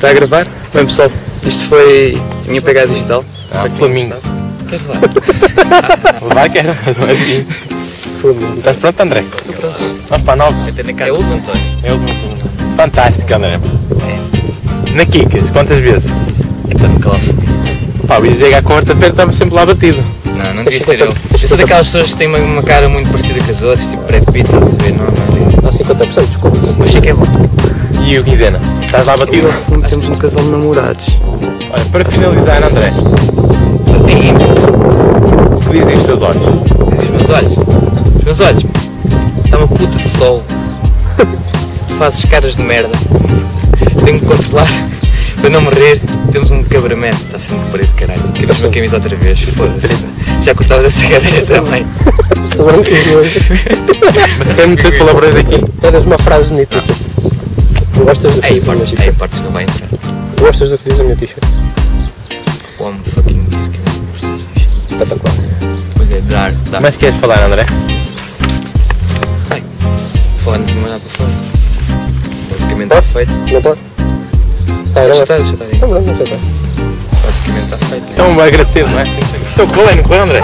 Está a gravar? Bem pessoal, isto foi a minha pegada digital. Flamingo. Queres levar? Levar quero, mas não é assim. Flamingo. Estás pronto, André? Estou pronto. Vamos para a 9. Até na casa. É o do António. É o do Fantástico, André. Na Kikas, quantas vezes? É para me calar fogo. Pá, o Izega à quarta-feira estava sempre lá batido. Não, não devia ser eu. Eu sou daquelas pessoas que têm uma cara muito parecida com as outras, tipo Brad Pitt, estás a ver? Não é? Há 50%, desculpa. Eu achei que é bom. E o Quinzena? Estás lá batido? Temos um casal de namorados. Olha, para finalizar, André, Ainda. o que dizem os teus olhos? Diz os meus olhos. Os meus olhos. Está uma puta de sol. Fazes caras de merda. Tenho que controlar para não morrer. Temos um cabramento. Está sempre preto, caralho. Queres uma camisa outra vez? Foda-se. Já cortavas essa cadeira também. Estou branquinho hoje. Mas quero meter palavrões aqui. Tens uma frase bonita. Gostas do que Aí diz a minha partes, t-shirt? partes não vai entrar. Gostas do que diz a minha t-shirt? O homem fucking disse que não gosta disto. Espetacular. Pois é, dar. Mas queres falar, André? Ai, falar não tenho mais nada para falar. Basicamente está feito. Não pode? Deixa estar aí. Está bom, não sei. Basicamente está feito. Então vai agradecer, não é? Então correu, não correu, André?